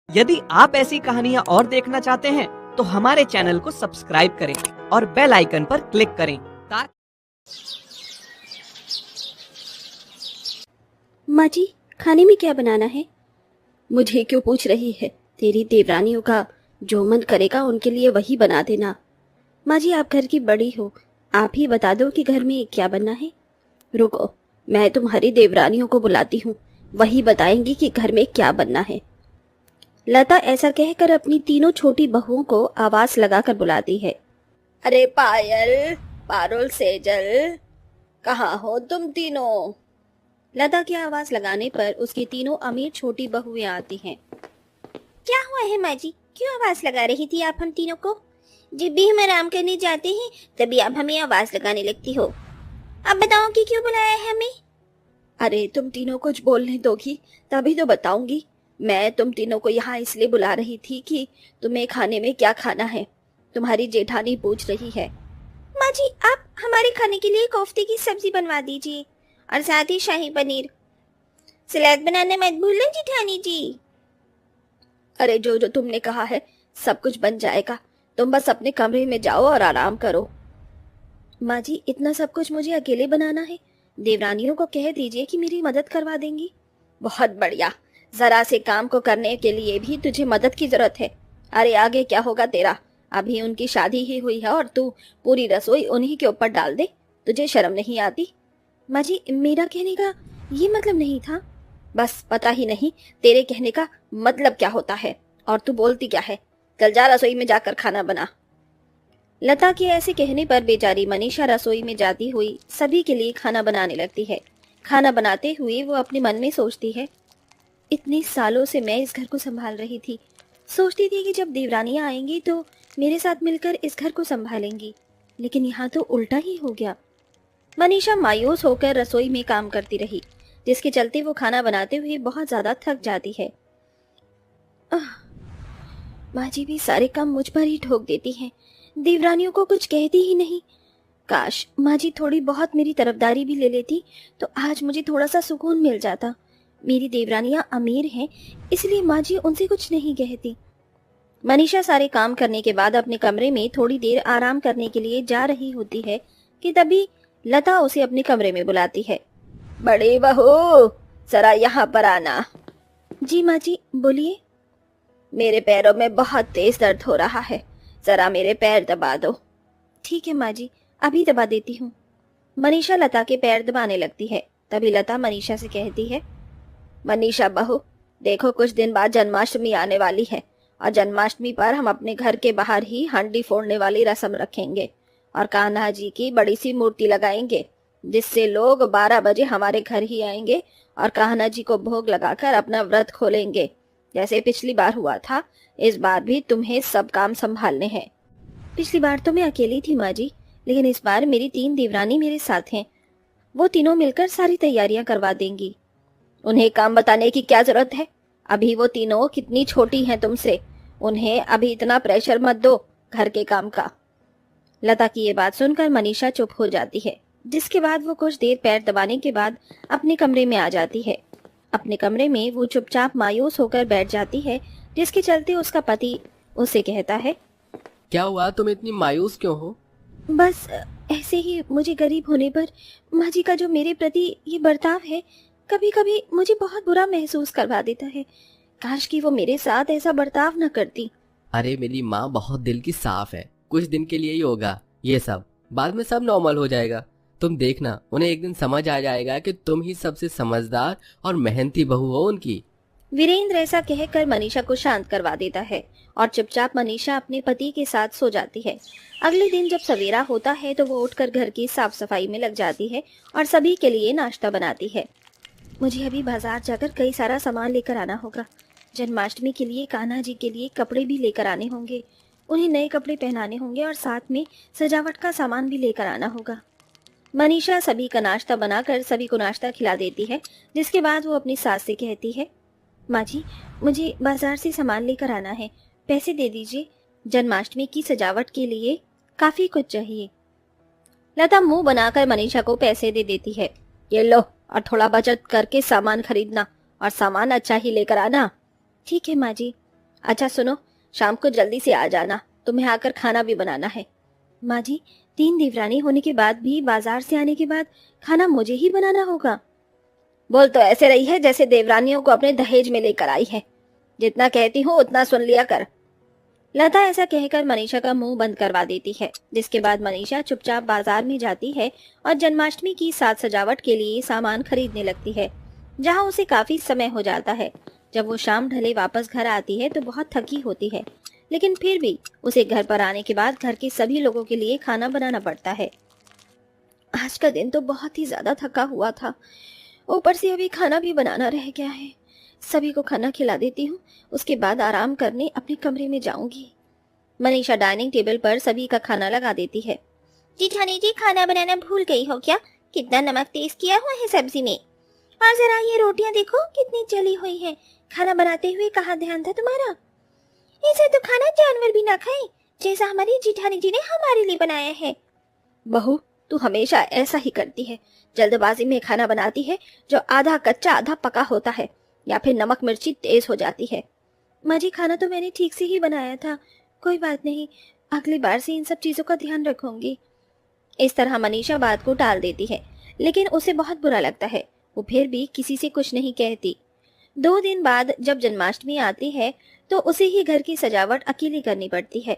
यदि आप ऐसी कहानियाँ और देखना चाहते हैं तो हमारे चैनल को सब्सक्राइब करें और बेल आइकन पर क्लिक करें ताकि। माँ जी, खाने में क्या बनाना है? मुझे क्यों पूछ रही है? तेरी देवरानियों का जो मन करेगा उनके लिए वही बना देना। माँ जी, आप घर की बड़ी हो, आप ही बता दो कि घर में क्या बनना है। रुको, मैं तुम्हारी देवरानियों को बुलाती हूँ, वही बताएंगी कि घर में क्या बनना है। लता ऐसा कहकर अपनी तीनों छोटी बहुओं को आवाज लगाकर बुलाती है। अरे पायल, पारुल, सेजल, कहाँ हो तुम तीनों? लता की आवाज लगाने पर उसकी तीनों अमीर छोटी बहुएं आती हैं। क्या हुआ है माँ जी, क्यों आवाज लगा रही थी आप हम तीनों को? जब भी हम आराम करने जाते हैं तभी आप हमें आवाज लगाने लगती हो। अब बताओ कि क्यों बुलाया है हमें? अरे तुम तीनों कुछ बोलने दोगी तभी तो बताऊंगी। मैं तुम तीनों को यहाँ इसलिए बुला रही थी कि तुम्हें खाने में क्या खाना है। तुम्हारी जेठानी पूछ रही है। माँ जी, आप हमारे खाने के लिए कोफ्ते की सब्जी बनवा दीजिए और साथ ही शाही पनीर। सलाद बनाना मत भूलना जेठानी जी। अरे जो जो तुमने कहा है सब कुछ बन जाएगा, तुम बस अपने कमरे में जाओ और आराम करो। माँ जी, इतना सब कुछ मुझे अकेले बनाना है? देवरानियों को कह दीजिए कि मेरी मदद करवा देंगी। बहुत बढ़िया, जरा से काम को करने के लिए भी तुझे मदद की जरूरत है। अरे आगे क्या होगा तेरा? अभी उनकी शादी ही हुई है और तू पूरी रसोई उन्हीं के ऊपर डाल दे। तुझे शर्म नहीं आती? माँ जी, मेरा कहने का ये मतलब नहीं था। बस पता ही नहीं तेरे कहने का मतलब क्या होता है और तू बोलती क्या है। चल जा रसोई में जाकर खाना बना। लता के ऐसे कहने पर बेचारी मनीषा रसोई में जाती हुई सभी के लिए खाना बनाने लगती है। खाना बनाते हुए वो अपने मन में सोचती है, इतने सालों से मैं इस घर को संभाल रही थी। सोचती थी कि जब देवरानियां आएंगी तो मेरे साथ मिलकर इस घर को संभालेंगी, लेकिन यहाँ तो उल्टा ही हो गया। मनीषा मायूस होकर रसोई में काम करती रही, जिसके चलते वो खाना बनाते हुए बहुत ज्यादा थक जाती है। माँ जी भी सारे काम मुझ पर ही ठोक देती हैं, देवरानियों को कुछ कहती ही नहीं। काश माँ जी थोड़ी बहुत मेरी तरफदारी भी ले लेती तो आज मुझे थोड़ा सा सुकून मिल जाता। मेरी देवरानियां अमीर हैं, इसलिए माँ जी उनसे कुछ नहीं कहती। मनीषा सारे काम करने के बाद अपने कमरे में थोड़ी देर आराम करने के लिए जा रही होती है कि तभी लता उसे अपने कमरे में बुलाती है। बड़े बहू, जरा यहाँ पर आना। जी माँ जी, बोलिए। मेरे पैरों में बहुत तेज दर्द हो रहा है, जरा मेरे पैर दबा दो। ठीक है माँ जी, अभी दबा देती हूँ। मनीषा लता के पैर दबाने लगती है। तभी लता मनीषा से कहती है, मनीषा बहू, देखो कुछ दिन बाद जन्माष्टमी आने वाली है और जन्माष्टमी पर हम अपने घर के बाहर ही हांडी फोड़ने वाली रस्म रखेंगे और कान्हा जी की बड़ी सी मूर्ति लगाएंगे, जिससे लोग 12 बजे हमारे घर ही आएंगे और कान्हा जी को भोग लगाकर अपना व्रत खोलेंगे। जैसे पिछली बार हुआ था, इस बार भी तुम्हें सब काम संभालने हैं। पिछली बार तो मैं अकेली थी माँ जी, लेकिन इस बार मेरी 3 देवरानी मेरे साथ हैं। वो तीनों मिलकर सारी तैयारियां करवा देंगी। उन्हें काम बताने की क्या जरूरत है? अभी वो तीनों कितनी छोटी हैं तुमसे, उन्हें अभी इतना प्रेशर मत दो घर के काम का। लता की ये बात सुनकर मनीषा चुप हो जाती है, जिसके बाद वो कुछ देर पैर दबाने के बाद अपने कमरे में आ जाती है। अपने कमरे में वो चुपचाप मायूस होकर बैठ जाती है, जिसके चलते उसका पति उसे कहता है, क्या हुआ, तुम इतनी मायूस क्यों हो? बस ऐसे ही। मुझे गरीब होने पर माँ जी का जो मेरे प्रति ये बर्ताव है कभी कभी मुझे बहुत बुरा महसूस करवा देता है। काश कि वो मेरे साथ ऐसा बर्ताव न करती। अरे मेरी माँ बहुत दिल की साफ है, कुछ दिन के लिए ही होगा ये सब, बाद में सब नॉर्मल हो जाएगा। तुम देखना, उन्हें एक दिन समझ आ जाएगा कि तुम ही सबसे समझदार और मेहनती बहू हो उनकी। वीरेंद्र ऐसा कहकर मनीषा को शांत करवा देता है और चुपचाप मनीषा अपने पति के साथ सो जाती है। अगले दिन जब सवेरा होता है तो वो उठकर घर की साफ सफाई में लग जाती है और सभी के लिए नाश्ता बनाती है। मुझे अभी बाजार जाकर कई सारा सामान लेकर आना होगा। जन्माष्टमी के लिए कान्हा जी के लिए कपड़े भी लेकर आने होंगे, उन्हें नए कपड़े पहनाने होंगे और साथ में सजावट का सामान भी लेकर आना होगा। मनीषा सभी का नाश्ता बनाकर सभी को नाश्ता खिला देती है, जिसके बाद वो अपनी सास से कहती है, माँ जी, मुझे बाजार से सामान लेकर आना है, पैसे दे दीजिए। जन्माष्टमी की सजावट के लिए काफी कुछ चाहिए। लता मुंह बनाकर मनीषा को पैसे दे देती है। ये लो, और थोड़ा बचत करके सामान खरीदना और सामान अच्छा ही लेकर आना। ठीक है माँ जी। अच्छा सुनो, शाम को जल्दी से आ जाना, तुम्हें आकर खाना भी बनाना है। माँ जी, 3 देवरानी होने के बाद भी बाजार से आने के बाद खाना मुझे ही बनाना होगा? बोल तो ऐसे रही है जैसे देवरानियों को अपने दहेज में लेकर आई है। जितना कहती हूँ उतना सुन लिया कर। लता ऐसा कहकर मनीषा का मुंह बंद करवा देती है, जिसके बाद मनीषा चुपचाप बाजार में जाती है और जन्माष्टमी की साज सजावट के लिए सामान खरीदने लगती है, जहां उसे काफी समय हो जाता है। जब वो शाम ढले वापस घर आती है तो बहुत थकी होती है, लेकिन फिर भी उसे घर पर आने के बाद घर के सभी लोगों के लिए खाना बनाना पड़ता है। आज का दिन तो बहुत ही ज्यादा थका हुआ था, ऊपर से अभी खाना भी बनाना रह गया है। सभी को खाना खिला देती हूँ, उसके बाद आराम करने अपने कमरे में जाऊंगी। मनीषा डाइनिंग टेबल पर सभी का खाना लगा देती है। जेठानी जी, खाना बनाना भूल गई हो क्या? कितना नमक तेज किया हुआ है सब्जी में। और जरा ये रोटियां देखो कितनी जली हुई हैं। खाना बनाते हुए कहाँ ध्यान था तुम्हारा? इसे तो खाना जानवर भी ना खाए, जैसा हमारी जेठानी जी ने हमारे लिए बनाया है। बहू, तू हमेशा ऐसा ही करती है, जल्दबाजी में खाना बनाती है जो आधा कच्चा आधा पका होता है, या फिर नमक मिर्ची तेज हो जाती है। माँ जी, खाना तो मैंने ठीक से ही बनाया था, कोई बात नहीं, अगली बार से इन सब चीजों का ध्यान रखूंगी। इस तरह मनीषा बात को टाल देती है, लेकिन उसे बहुत बुरा लगता है। वो फिर भी किसी से कुछ नहीं कहती। 2 दिन बाद जब जन्माष्टमी आती है तो उसे ही घर की सजावट अकेली करनी पड़ती है।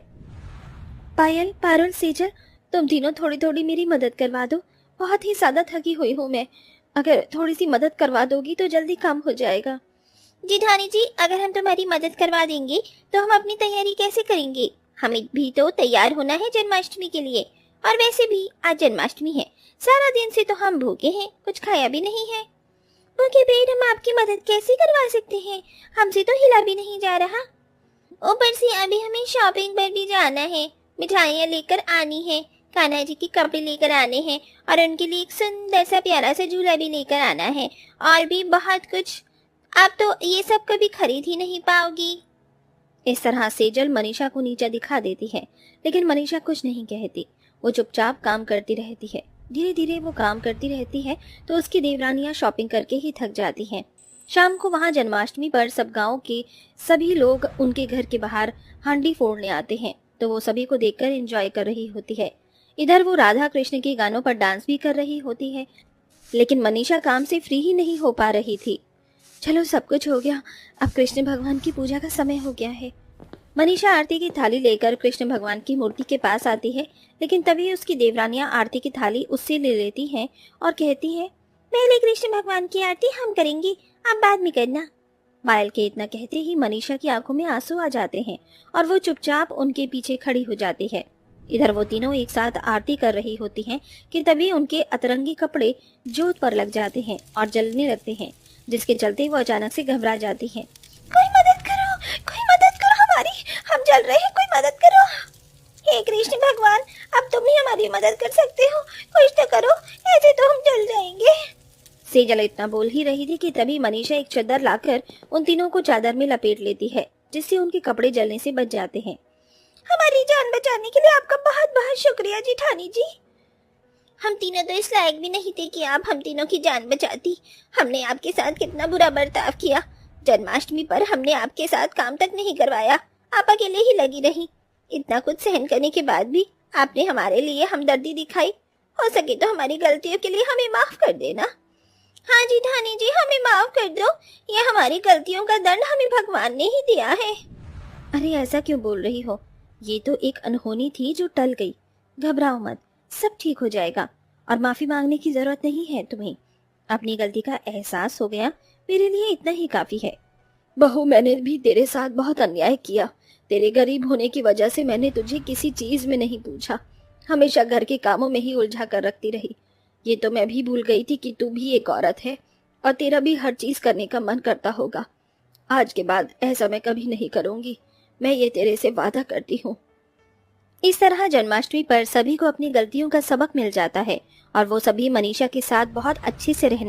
पायल, पारुल, सेजल, तुम तीनों थोड़ी थोड़ी मेरी मदद करवा दो। बहुत ही ज्यादा थकी हुई हूँ मैं, अगर थोड़ी सी मदद करवा दोगी तो जल्दी काम हो जाएगा। जेठानी जी, अगर हम तुम्हारी मदद करवा देंगे तो हम अपनी तैयारी कैसे करेंगे? हमें भी तो तैयार होना है जन्माष्टमी के लिए, और वैसे भी आज जन्माष्टमी है, सारा दिन से तो हम भूखे हैं, कुछ खाया भी नहीं है। भूखे पेट हम आपकी मदद कैसे करवा सकते हैं? हमसे तो हिला भी नहीं जा रहा। ऊपर से अभी हमें शॉपिंग पर भी जाना है, मिठाइयाँ लेकर आनी है, कान्हा जी के कपड़े लेकर आने हैं, और उनके लिए एक सुंदर सा प्यारा सा झूला भी लेकर आना है, और भी बहुत कुछ। आप तो ये सब कभी खरीद ही नहीं पाओगी। इस तरह सेजल मनीषा को नीचा दिखा देती है, लेकिन मनीषा कुछ नहीं कहती। वो चुपचाप काम करती रहती है। धीरे धीरे वो काम करती रहती है तो उसकी देवरानियां शॉपिंग करके ही थक जाती हैं। शाम को वहां जन्माष्टमी पर सब गांव के सभी लोग उनके घर के बाहर हांडी फोड़ने आते हैं, तो वो सभी को देखकर एंजॉय कर रही होती है। इधर वो राधा कृष्ण के गानों पर डांस भी कर रही होती है, लेकिन मनीषा काम से फ्री ही नहीं हो पा रही थी। चलो, सब कुछ हो गया, अब कृष्ण भगवान की पूजा का समय हो गया है। मनीषा आरती की थाली लेकर कृष्ण भगवान की मूर्ति के पास आती है, लेकिन तभी उसकी देवरानियां आरती की थाली उससे ले लेती हैं और कहती हैं, पहले कृष्ण भगवान की आरती हम करेंगे, आप बाद में करना। पायल के इतना कहते ही मनीषा की आंखों में आंसू आ जाते हैं और वो चुपचाप उनके पीछे खड़ी हो जाती है। इधर वो तीनों एक साथ आरती कर रही होती हैं कि तभी उनके अतरंगी कपड़े जोत पर लग जाते हैं और जलने लगते हैं, जिसके चलते वो अचानक से घबरा जाती हैं। कोई मदद करो, कोई मदद करो हमारी, हम जल रहे हैं, कोई मदद करो। हे कृष्ण भगवान, अब तुम ही हमारी मदद कर सकते हो, कुछ तो करो, ऐसे तो हम जल जाएंगे। सेजल इतना बोल ही रही थी कि तभी मनीषा एक चादर लाकर उन तीनों को चादर में लपेट लेती है, जिससे उनके कपड़े जलने से बच जाते हैं। हमारी जान बचाने के लिए आपका बहुत बहुत शुक्रिया जेठानी जी। हम तीनों तो इस लायक भी नहीं थे कि आप हम तीनों की जान बचाती। हमने आपके साथ कितना बुरा बर्ताव किया। जन्माष्टमी पर हमने आपके साथ काम तक नहीं करवाया, आप अकेले ही लगी रही। इतना कुछ सहन करने के बाद भी आपने हमारे लिए हमदर्दी दिखाई। हो सके तो हमारी गलतियों के लिए हमें माफ कर देना। हाँ जेठानी जी, हमें माफ कर दो, ये हमारी गलतियों का दंड हमें भगवान ने ही दिया है। अरे ऐसा क्यों बोल रही हो, ये तो एक अनहोनी थी जो टल गई। घबराओ मत, सब ठीक हो जाएगा और माफी मांगने की जरूरत नहीं है तुम्हें। अपनी गलती का एहसास हो गया, मेरे लिए इतना ही काफी है। बहू, मैंने भी तेरे साथ बहुत अन्याय किया। तेरे गरीब होने की वजह से मैंने तुझे किसी चीज में नहीं पूछा, हमेशा घर के कामों में ही उलझा कर रखती रही। ये तो मैं भी भूल गई थी कि तू भी एक औरत है और तेरा भी हर चीज करने का मन करता होगा। आज के बाद ऐसा मैं कभी नहीं करूंगी, मैं ये तेरे से वादा करती हूँ। इस तरह जन्माष्टमी पर सभी को अपनी गलतियों का सबक मिल जाता है और वो सभी मनीषा के साथ बहुत अच्छे से रहने